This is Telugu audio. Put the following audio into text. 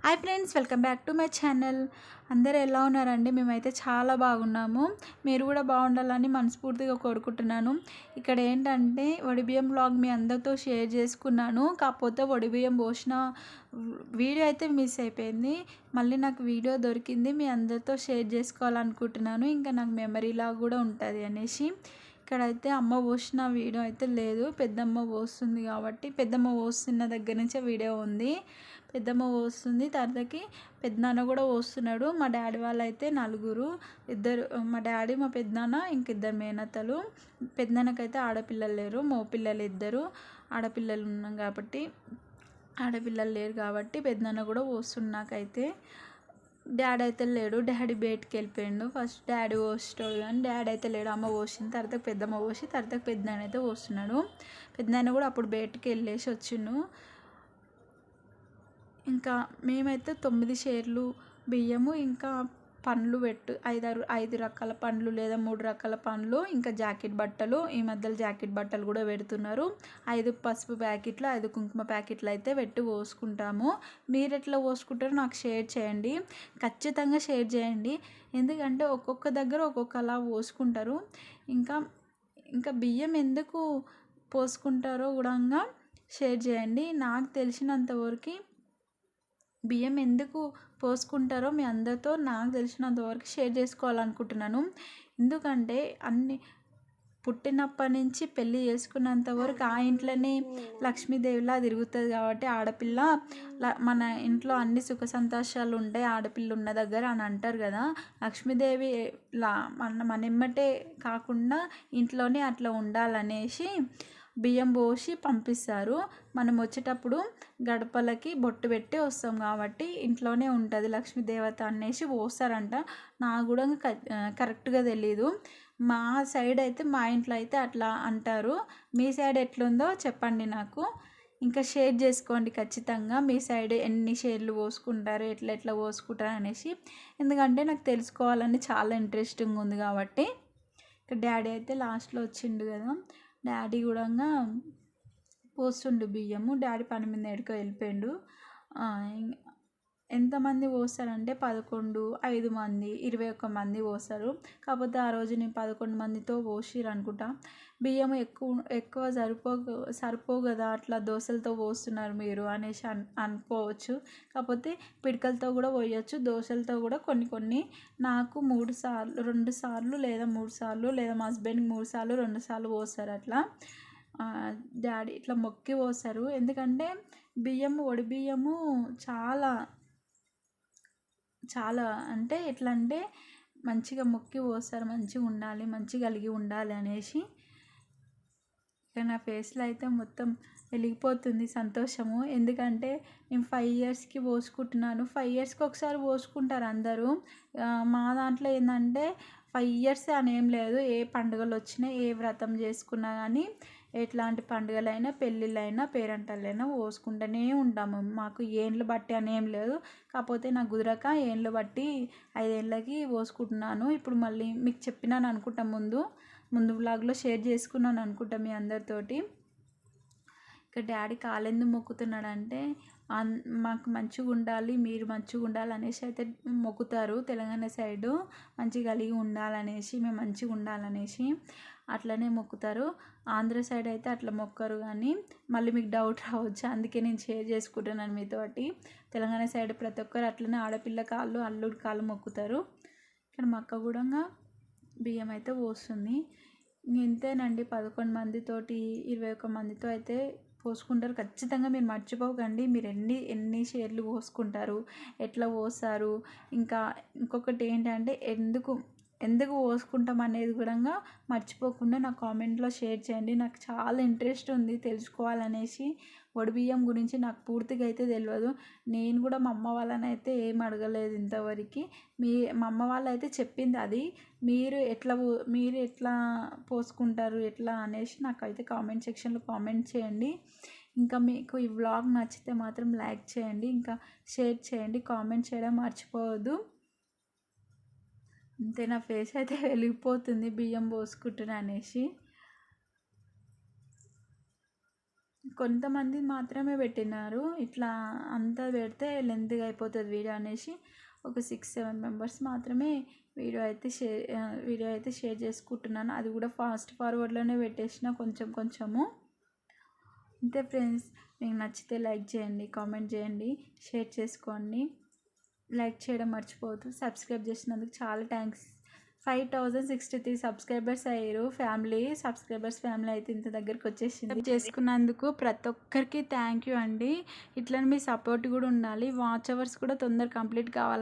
Hi friends, welcome back to my channel. అందరూ ఎలా ఉన్నారండి? మేమైతే చాలా బాగున్నాము. మీరు కూడా బాగుండాలని మనస్ఫూర్తిగా కోరుకుంటున్నాను. ఇక్కడ ఏంటంటే వడిబియ్యం వ్లాగ్ మీ అందరితో షేర్ చేసుకున్నాను. కాకపోతే వడిబియ్యం పోసిన వీడియో అయితే మిస్ అయిపోయింది. మళ్ళీ నాకు వీడియో దొరికింది, మీ అందరితో షేర్ చేసుకోవాలనుకుంటున్నాను. ఇంకా నాకు మెమరీలా కూడా ఉంటుంది అనేసి. ఇక్కడైతే అమ్మ పోసిన వీడియో అయితే లేదు, పెద్దమ్మ పోస్తుంది కాబట్టి పెద్దమ్మ పోస్తున్న దగ్గర నుంచే వీడియో ఉంది. పెద్దమ్మ పోస్తుంది, తర్వాతకి పెద్దనాన్న కూడా పోస్తున్నాడు. మా డాడీ వాళ్ళు అయితే నలుగురు, ఇద్దరు మా డాడీ, మా పెద్దనాన్న, ఇంకిద్దరు మేనత్తలు. పెద్దనాన్నకైతే ఆడపిల్లలు లేరు, మగపిల్లలు ఇద్దరు. ఆడపిల్లలు ఉన్నాం కాబట్టి ఆడపిల్లలు లేరు కాబట్టి పెద్దనాన్న కూడా పోస్తున్నాకైతే. డాడీ అయితే లేడు, డాడీ బయటికి వెళ్ళిపోయాడు. ఫస్ట్ డాడీ పోస్తాడు కానీ డాడీ అయితే లేడు. అమ్మ పోసింది, తర్వాత పెద్దమ్మ పోసి, తర్వాత పెద్దనాన్న అయితే పోస్తున్నాడు. పెద్దనాన్న కూడా అప్పుడు బయటికి వెళ్ళేసి వచ్చిండు. ఇంకా మేమైతే 9 షేర్లు బియ్యము, ఇంకా పండ్లు ఐదు రకాల పండ్లు లేదా 3 రకాల పండ్లు, ఇంకా జాకెట్ బట్టలు. ఈ మధ్యలో జాకెట్ బట్టలు కూడా పెడుతున్నారు. 5 పసుపు ప్యాకెట్లు, 5 కుంకుమ ప్యాకెట్లు అయితే పెట్టి పోసుకుంటాము. మీరు ఎట్లా పోసుకుంటారో నాకు షేర్ చేయండి, ఖచ్చితంగా షేర్ చేయండి. ఎందుకంటే ఒక్కొక్క దగ్గర ఒక్కొక్కలా పోసుకుంటారు. ఇంకా ఇంకా బియ్యం ఎందుకు పోసుకుంటారో కూడా షేర్ చేయండి. నాకు తెలిసినంతవరకు బియ్యం ఎందుకు పోసుకుంటారో మీ అందరితో నాకు తెలిసినంతవరకు షేర్ చేసుకోవాలనుకుంటున్నాను. ఎందుకంటే పుట్టినప్పటి నుంచి పెళ్ళి చేసుకున్నంత వరకు ఆ ఇంట్లోనే లక్ష్మీదేవిలా తిరుగుతుంది కాబట్టి ఆడపిల్ల, మన ఇంట్లో అన్ని సుఖ సంతోషాలు ఉంటాయి ఆడపిల్ల ఉన్న దగ్గర అని అంటారు కదా. లక్ష్మీదేవి మన ఎమ్మటే కాకుండా ఇంట్లోనే అట్లా ఉండాలనేసి బియ్యం పోసి పంపిస్తారు. మనం వచ్చేటప్పుడు గడపలకి బొట్టు పెట్టి వస్తాం కాబట్టి ఇంట్లోనే ఉంటుంది లక్ష్మీదేవత అనేసి పోస్తారంట. నాకు కూడా కరెక్ట్గా తెలీదు. మా సైడ్ అయితే, మా ఇంట్లో అయితే అట్లా అంటారు. మీ సైడ్ ఎట్లుందో చెప్పండి నాకు. ఇంకా షేర్ చేసుకోండి ఖచ్చితంగా, మీ సైడ్ ఎన్ని షేర్లు పోసుకుంటారు, ఎట్లా పోసుకుంటారు అనేసి. ఎందుకంటే నాకు తెలుసుకోవాలని చాలా ఇంట్రెస్టింగ్ ఉంది కాబట్టి. ఇక డాడీ అయితే లాస్ట్లో వచ్చిండు కదా, డాడీ కూడా పోస్తుండు బియ్యము. డాడీ పని మీద ఎక్కడికో వెళ్ళిపోయిండు. ఎంతమంది పోస్తారంటే 11, 5 మంది, 21 మంది పోస్తారు. కాకపోతే ఆ రోజు నేను 11 మందితో పోసిర్రు అనుకుంటా. బియ్యం ఎక్కువ సరిపోవు కదా, అట్లా దోశలతో పోస్తున్నారు మీరు అనేసి అనుకోవచ్చు. కాకపోతే పిడికలతో కూడా పోయొచ్చు, దోశలతో కూడా కొన్ని. నాకు 2 సార్లు లేదా 3 సార్లు, లేదా మా హస్బెండ్కి 3 సార్లు 2 సార్లు పోస్తారు అట్లా. డాడీ ఇట్లా మొక్కి పోస్తారు. ఎందుకంటే వడి బియ్యము చాలా అంటే ఎట్లా అంటే మంచిగా మొక్కి పోస్తారు, మంచిగా ఉండాలి, మంచిగా కలిగి ఉండాలి అనేసి. ఇక నా ఫేస్లో అయితే మొత్తం వెలిగిపోతుంది సంతోషము. ఎందుకంటే నేను 5 ఇయర్స్కి పోసుకుంటున్నాను. 5 ఇయర్స్కి ఒకసారి పోసుకుంటారు అందరూ. మా దాంట్లో ఏంటంటే 5 ఇయర్స్ అని ఏం లేదు. ఏ పండుగలు వచ్చినా, ఏ వ్రతం చేసుకున్నా కానీ, ఎట్లాంటి పండుగలైనా, పెళ్ళిళ్ళైనా, పేరంటాలైనా పోసుకుంటూనే ఉంటాము. మాకు ఏండ్లు బట్టి అని ఏం లేదు. కాకపోతే నాకు కుదరక ఏండ్లు బట్టి 5 ఏళ్ళకి పోసుకుంటున్నాను. ఇప్పుడు మళ్ళీ మీకు చెప్పినాను అనుకుంటా, ముందు వ్లాగ్లో షేర్ చేసుకున్నాను అనుకుంటా మీ అందరితోటి. ఇక డాడీ కాలెందుకు మొక్కుతున్నాడంటే మాకు మంచిగా ఉండాలి, మీరు మంచిగా ఉండాలి అనేసి అయితే మొక్కుతారు. తెలంగాణ సైడు మంచిగా కలిగి ఉండాలనేసి, మేము మంచిగా ఉండాలనేసి అట్లనే మొక్కుతారు. ఆంధ్ర సైడ్ అయితే అట్లా మొక్కరు. కానీ మళ్ళీ మీకు డౌట్ రావచ్చు, అందుకే నేను షేర్ చేసుకుంటున్నాను మీతోటి. తెలంగాణ సైడ్ ప్రతి ఒక్కరు అట్లనే ఆడపిల్ల కాళ్ళు, అల్లుడి కాళ్ళు మొక్కుతారు. ఇక్కడ మా అక్క కూడా బియ్యం అయితే పోస్తుంది. ఇంతేనండి, 11 మందితోటి 21 మందితో అయితే పోసుకుంటారు. ఖచ్చితంగా మీరు మర్చిపోకండి, మీరు ఎన్ని షేర్లు పోసుకుంటారు, ఎట్లా పోస్తారు. ఇంకా ఇంకొకటి ఏంటంటే ఎందుకు పోసుకుంటాం అనేది కూడా మర్చిపోకుండా నా కామెంట్లో షేర్ చేయండి. నాకు చాలా ఇంట్రెస్ట్ ఉంది తెలుసుకోవాలనేసి. వడిబియ్యం గురించి నాకు పూర్తిగా అయితే తెలియదు. నేను కూడా మా అమ్మ వాళ్ళని అయితే ఏం అడగలేదు ఇంతవరకు. మా అమ్మ వాళ్ళు అయితే చెప్పింది అది. మీరు ఎట్లా పోసుకుంటారు ఎట్లా అనేసి నాకైతే కామెంట్ సెక్షన్లో కామెంట్ చేయండి. ఇంకా మీకు ఈ వ్లాగ్ నచ్చితే మాత్రం లైక్ చేయండి, ఇంకా షేర్ చేయండి, కామెంట్ చేయడం మర్చిపోవద్దు. అంతే, నా ఫేస్ అయితే వెలిగిపోతుంది బియ్యం పోసుకుంటున్నా అనేసి. కొంతమంది మాత్రమే పెట్టినారు. ఇట్లా అంతా పెడితే లెంత్గా అయిపోతుంది వీడియో అనేసి ఒక 6-7 మెంబర్స్ మాత్రమే వీడియో అయితే షేర్ చేసుకుంటున్నాను. అది కూడా ఫాస్ట్ ఫార్వర్డ్లోనే పెట్టేసిన కొంచెము. అంతే ఫ్రెండ్స్, మీకు నచ్చితే లైక్ చేయండి, కామెంట్ చేయండి, షేర్ చేసుకోండి. లైక్ చేయడం మర్చిపోవద్దు. సబ్స్క్రైబ్ చేసినందుకు చాలా థ్యాంక్స్. 5063 సబ్స్క్రైబర్స్ అయ్యారు. సబ్స్క్రైబర్స్ ఫ్యామిలీ అయితే ఇంత దగ్గరికి వచ్చేసింది. చేసుకున్నందుకు ప్రతి ఒక్కరికి థ్యాంక్ యూ అండి. ఇట్లా మీ సపోర్ట్ కూడా ఉండాలి. వాచ్ అవర్స్ కూడా తొందరగా కంప్లీట్ కావాలి.